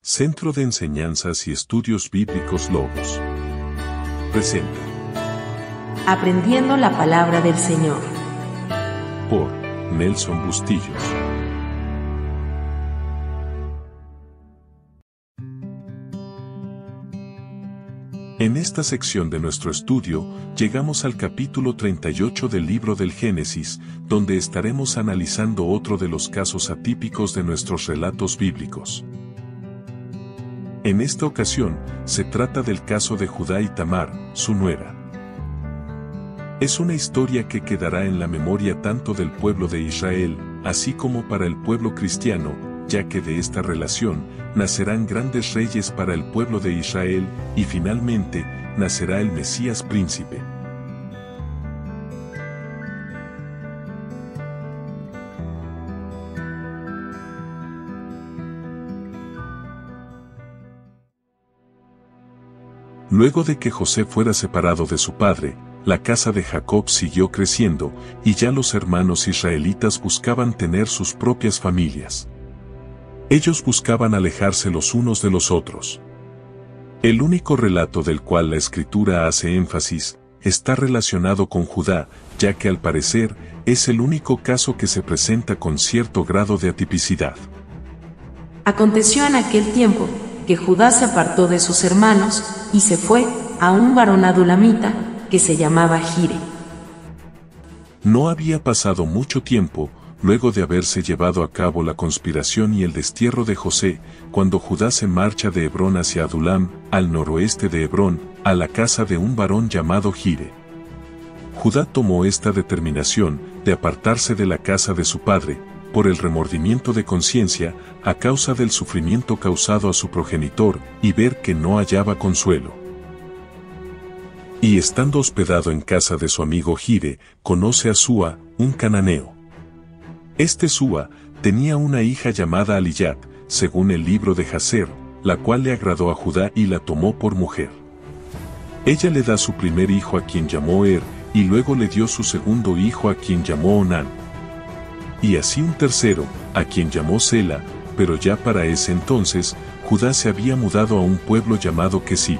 Centro de Enseñanzas y Estudios Bíblicos Logos presenta Aprendiendo la Palabra del Señor por Nelson Bustillos. En esta sección de nuestro estudio, llegamos al capítulo 38 del libro del Génesis, donde estaremos analizando otro de los casos atípicos de nuestros relatos bíblicos. En esta ocasión, se trata del caso de Judá y Tamar, su nuera. Es una historia que quedará en la memoria tanto del pueblo de Israel, así como para el pueblo cristiano, ya que de esta relación nacerán grandes reyes para el pueblo de Israel, y finalmente, nacerá el Mesías príncipe. Luego de que José fuera separado de su padre, la casa de Jacob siguió creciendo, y ya los hermanos israelitas buscaban tener sus propias familias. Ellos buscaban alejarse los unos de los otros. El único relato del cual la Escritura hace énfasis, está relacionado con Judá, ya que al parecer, es el único caso que se presenta con cierto grado de atipicidad. Aconteció en aquel tiempo, que Judá se apartó de sus hermanos, y se fue a un varón adulamita, que se llamaba Gire. No había pasado mucho tiempo, luego de haberse llevado a cabo la conspiración y el destierro de José, cuando Judá se marcha de Hebrón hacia Adulam, al noroeste de Hebrón, a la casa de un varón llamado Gire. Judá tomó esta determinación, de apartarse de la casa de su padre, por el remordimiento de conciencia, a causa del sufrimiento causado a su progenitor, y ver que no hallaba consuelo. Y estando hospedado en casa de su amigo Gire, conoce a Súa, un cananeo. Este Súa tenía una hija llamada Aliyat, según el libro de Jaser, la cual le agradó a Judá y la tomó por mujer. Ella le da su primer hijo a quien llamó y luego le dio su segundo hijo a quien llamó Onán. Y así un tercero, a quien llamó Sela, pero ya para ese entonces, Judá se había mudado a un pueblo llamado Kesib.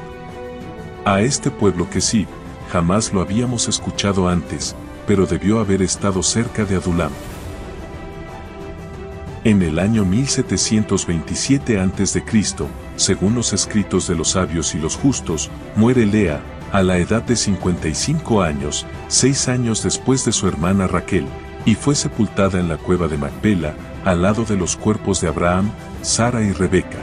A este pueblo Kesib, jamás lo habíamos escuchado antes, pero debió haber estado cerca de Adulam. En el año 1727 a.C., según los escritos de los sabios y los justos, muere Lea, a la edad de 55 años, 6 años después de su hermana Raquel, y fue sepultada en la cueva de Macpela, al lado de los cuerpos de Abraham, Sara y Rebeca.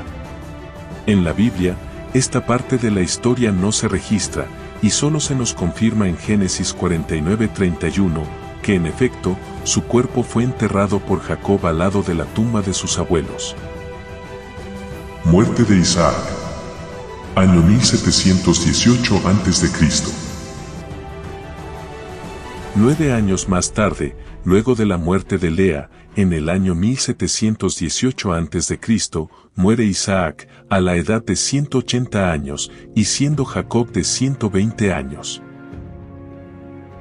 En la Biblia, esta parte de la historia no se registra, y solo se nos confirma en Génesis 49:31, que en efecto, su cuerpo fue enterrado por Jacob al lado de la tumba de sus abuelos. Muerte de Isaac. Año 1718 a.C. 9 años más tarde, luego de la muerte de Lea, en el año 1718 a.C., muere Isaac, a la edad de 180 años, y siendo Jacob de 120 años.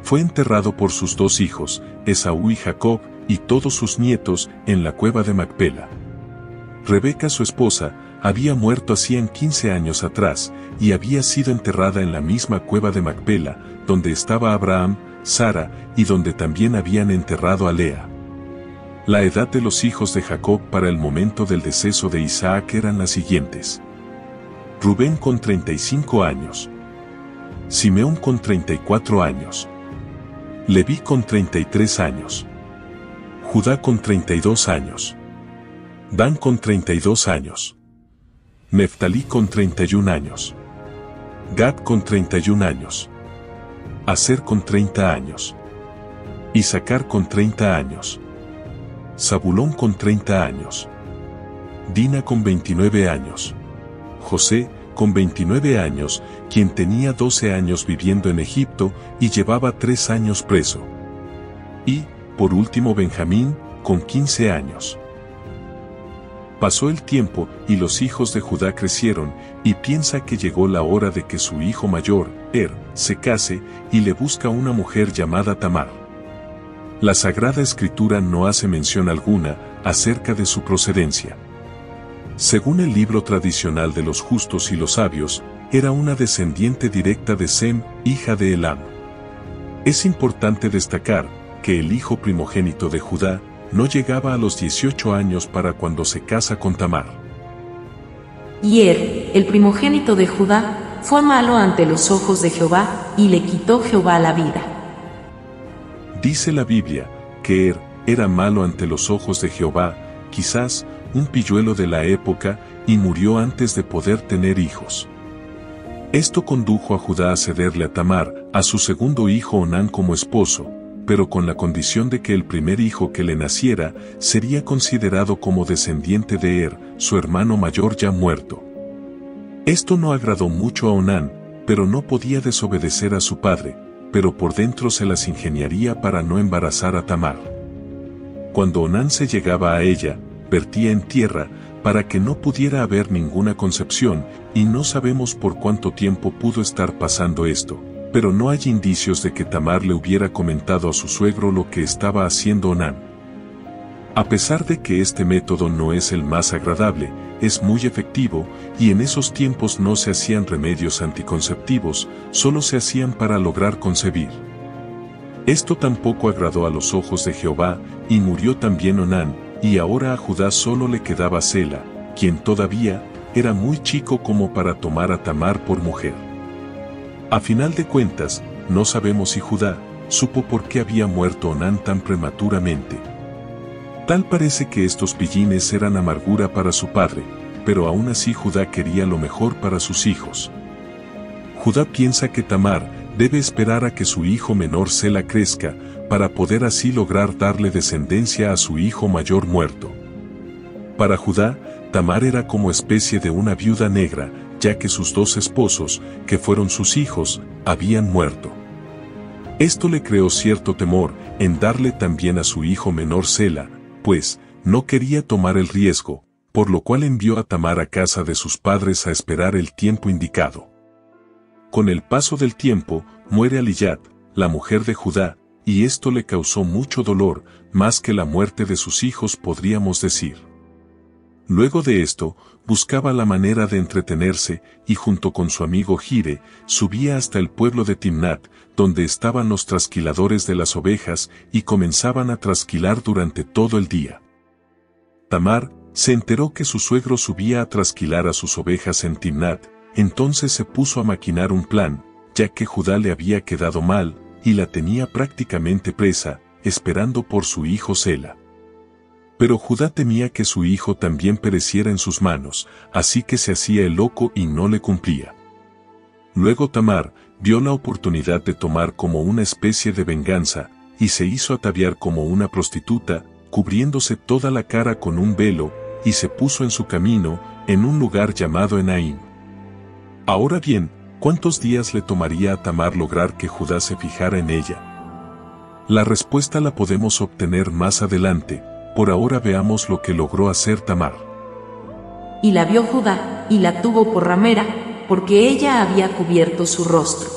Fue enterrado por sus dos hijos, Esaú y Jacob, y todos sus nietos, en la cueva de Macpela. Rebeca, su esposa, había muerto hacían 15 años atrás, y había sido enterrada en la misma cueva de Macpela, donde estaba Abraham, Sara, y donde también habían enterrado a Lea. La edad de los hijos de Jacob para el momento del deceso de Isaac eran las siguientes: Rubén con 35 años, Simeón con 34 años, Leví con 33 años, Judá con 32 años, Dan con 32 años, Neftalí con 31 años, Gad con 31 años, Aser con 30 años, Isacar con 30 años, Zabulón con 30 años, Dina con 29 años, José con 29 años, quien tenía 12 años viviendo en Egipto y llevaba 3 años preso. Y, por último, Benjamín, con 15 años. Pasó el tiempo, y los hijos de Judá crecieron, y piensa que llegó la hora de que su hijo mayor, se case, y le busca una mujer llamada Tamar. La Sagrada Escritura no hace mención alguna acerca de su procedencia. Según el libro tradicional de los justos y los sabios, era una descendiente directa de Sem, hija de Elam. Es importante destacar que el hijo primogénito de Judá no llegaba a los 18 años para cuando se casa con Tamar. Y el primogénito de Judá, fue malo ante los ojos de Jehová, y le quitó Jehová la vida. Dice la Biblia, que era malo ante los ojos de Jehová, quizás un pilluelo de la época, y murió antes de poder tener hijos. Esto condujo a Judá a cederle a Tamar, a su segundo hijo Onán como esposo, pero con la condición de que el primer hijo que le naciera sería considerado como descendiente de su hermano mayor ya muerto. Esto no agradó mucho a Onán, pero no podía desobedecer a su padre, pero por dentro se las ingeniaría para no embarazar a Tamar. Cuando Onán se llegaba a ella, vertía en tierra, para que no pudiera haber ninguna concepción, y no sabemos por cuánto tiempo pudo estar pasando esto, pero no hay indicios de que Tamar le hubiera comentado a su suegro lo que estaba haciendo Onán. A pesar de que este método no es el más agradable, es muy efectivo, y en esos tiempos no se hacían remedios anticonceptivos, solo se hacían para lograr concebir. Esto tampoco agradó a los ojos de Jehová, y murió también Onán, y ahora a Judá solo le quedaba Sela, quien todavía era muy chico como para tomar a Tamar por mujer. A final de cuentas, no sabemos si Judá supo por qué había muerto Onán tan prematuramente. Tal parece que estos pillines eran amargura para su padre, pero aún así Judá quería lo mejor para sus hijos. Judá piensa que Tamar debe esperar a que su hijo menor Sela crezca, para poder así lograr darle descendencia a su hijo mayor muerto. Para Judá, Tamar era como especie de una viuda negra, ya que sus dos esposos, que fueron sus hijos, habían muerto. Esto le creó cierto temor en darle también a su hijo menor Sela, pues no quería tomar el riesgo, por lo cual envió a Tamar a casa de sus padres a esperar el tiempo indicado. Con el paso del tiempo, muere Aliat, la mujer de Judá, y esto le causó mucho dolor, más que la muerte de sus hijos podríamos decir. Luego de esto, buscaba la manera de entretenerse, y junto con su amigo Gire, subía hasta el pueblo de Timnat, donde estaban los trasquiladores de las ovejas, y comenzaban a trasquilar durante todo el día. Tamar se enteró que su suegro subía a trasquilar a sus ovejas en Timnat, entonces se puso a maquinar un plan, ya que Judá le había quedado mal, y la tenía prácticamente presa, esperando por su hijo Sela. Pero Judá temía que su hijo también pereciera en sus manos, así que se hacía el loco y no le cumplía. Luego Tamar vio la oportunidad de tomar como una especie de venganza, y se hizo ataviar como una prostituta, cubriéndose toda la cara con un velo, y se puso en su camino, en un lugar llamado Enaim. Ahora bien, ¿cuántos días le tomaría a Tamar lograr que Judá se fijara en ella? La respuesta la podemos obtener más adelante, por ahora veamos lo que logró hacer Tamar. Y la vio Judá, y la tuvo por ramera, porque ella había cubierto su rostro.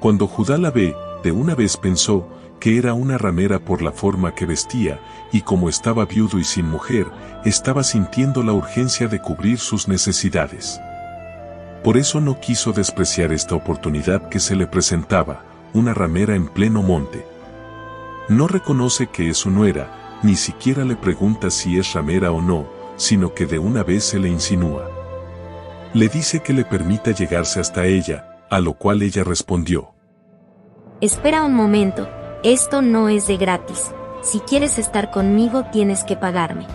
Cuando Judá la ve, de una vez pensó que era una ramera por la forma que vestía, y como estaba viudo y sin mujer, estaba sintiendo la urgencia de cubrir sus necesidades. Por eso no quiso despreciar esta oportunidad que se le presentaba, una ramera en pleno monte. No reconoce que es su nuera, ni siquiera le pregunta si es ramera o no, sino que de una vez se le insinúa. Le dice que le permita llegarse hasta ella, a lo cual ella respondió: Espera un momento, esto no es de gratis, si quieres estar conmigo tienes que pagarme.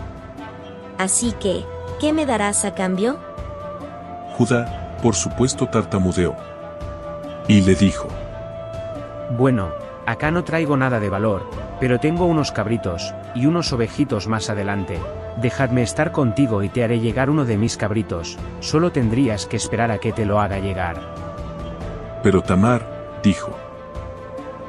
Así que, ¿qué me darás a cambio? Judá, por supuesto, tartamudeó. Y le dijo: Bueno, acá no traigo nada de valor, pero tengo unos cabritos, y unos ovejitos más adelante. Dejadme estar contigo y te haré llegar uno de mis cabritos, solo tendrías que esperar a que te lo haga llegar. Pero Tamar dijo: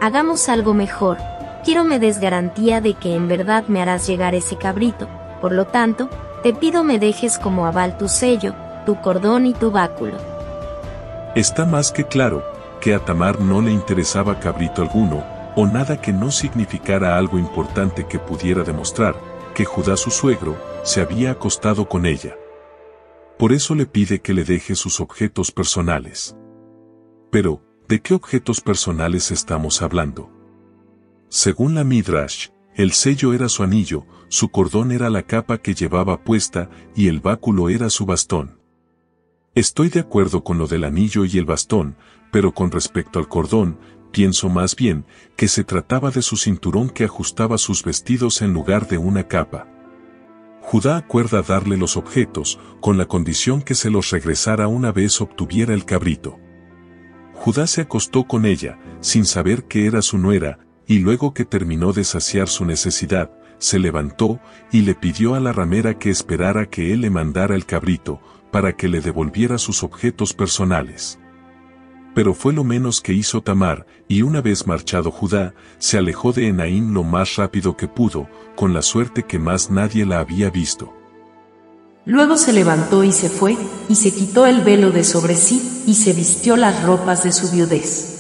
Hagamos algo mejor, quiero me des garantía de que en verdad me harás llegar ese cabrito, por lo tanto, te pido me dejes como aval tu sello, tu cordón y tu báculo. Está más que claro, que a Tamar no le interesaba cabrito alguno, o nada que no significara algo importante que pudiera demostrar, que Judá su suegro, se había acostado con ella. Por eso le pide que le deje sus objetos personales. Pero, ¿de qué objetos personales estamos hablando? Según la Midrash, el sello era su anillo, su cordón era la capa que llevaba puesta y el báculo era su bastón. Estoy de acuerdo con lo del anillo y el bastón, pero con respecto al cordón, pienso más bien que se trataba de su cinturón que ajustaba sus vestidos en lugar de una capa. Judá acuerda darle los objetos, con la condición que se los regresara una vez obtuviera el cabrito. Judá se acostó con ella, sin saber que era su nuera, y luego que terminó de saciar su necesidad, se levantó y le pidió a la ramera que esperara que él le mandara el cabrito, para que le devolviera sus objetos personales. Pero fue lo menos que hizo Tamar, y una vez marchado Judá, se alejó de Enaim lo más rápido que pudo, con la suerte que más nadie la había visto. Luego se levantó y se fue, y se quitó el velo de sobre sí, y se vistió las ropas de su viudez.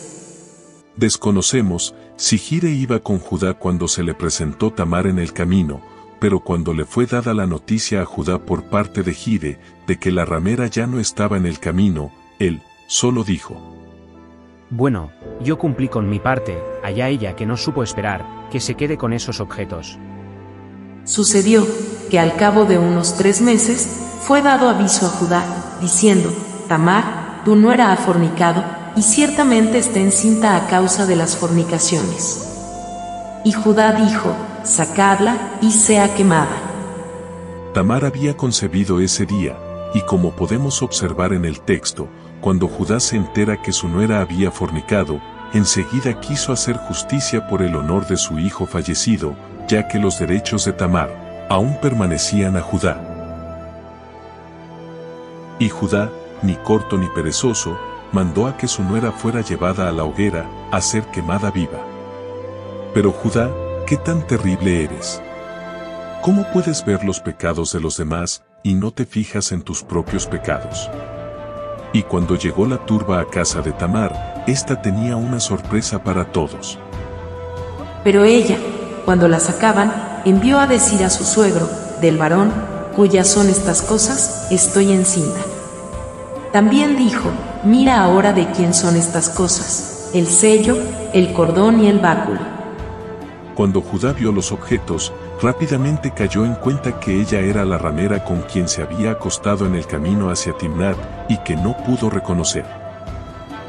Desconocemos si Gire iba con Judá cuando se le presentó Tamar en el camino, pero cuando le fue dada la noticia a Judá por parte de Gire, de que la ramera ya no estaba en el camino, él solo dijo: Bueno, yo cumplí con mi parte, allá ella que no supo esperar, que se quede con esos objetos. Sucedió que al cabo de unos 3 meses, fue dado aviso a Judá, diciendo: Tamar, tu nuera ha fornicado, y ciertamente está encinta a causa de las fornicaciones. Y Judá dijo: sacadla, y sea quemada. Tamar había concebido ese día, y como podemos observar en el texto, cuando Judá se entera que su nuera había fornicado, enseguida quiso hacer justicia por el honor de su hijo fallecido, ya que los derechos de Tamar aún permanecían a Judá. Y Judá, ni corto ni perezoso, mandó a que su nuera fuera llevada a la hoguera, a ser quemada viva. Pero Judá, ¿qué tan terrible eres? ¿Cómo puedes ver los pecados de los demás, y no te fijas en tus propios pecados? Y cuando llegó la turba a casa de Tamar, ésta tenía una sorpresa para todos. Pero ella, cuando la sacaban, envió a decir a su suegro: del varón, cuyas son estas cosas, estoy encinta. También dijo: mira ahora de quién son estas cosas, el sello, el cordón y el báculo. Cuando Judá vio los objetos, rápidamente cayó en cuenta que ella era la ramera con quien se había acostado en el camino hacia Timnat, y que no pudo reconocer.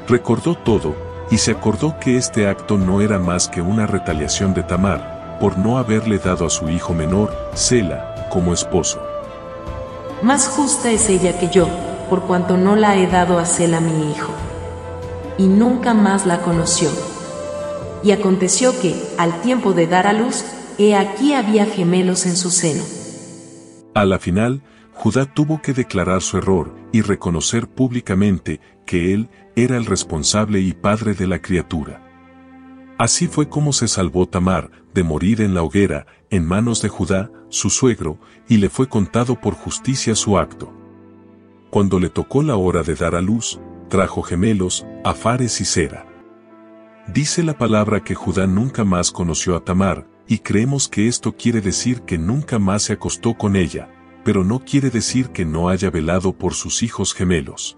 Recordó todo, y se acordó que este acto no era más que una retaliación de Tamar, por no haberle dado a su hijo menor, Sela, como esposo. Más justa es ella que yo, por cuanto no la he dado a Sela mi hijo. Y nunca más la conoció. Y aconteció que, al tiempo de dar a luz, he aquí había gemelos en su seno. A la final, Judá tuvo que declarar su error y reconocer públicamente que él era el responsable y padre de la criatura. Así fue como se salvó Tamar de morir en la hoguera, en manos de Judá, su suegro, y le fue contado por justicia su acto. Cuando le tocó la hora de dar a luz, trajo gemelos, a Fares y Zera. Dice la palabra que Judá nunca más conoció a Tamar, y creemos que esto quiere decir que nunca más se acostó con ella, pero no quiere decir que no haya velado por sus hijos gemelos.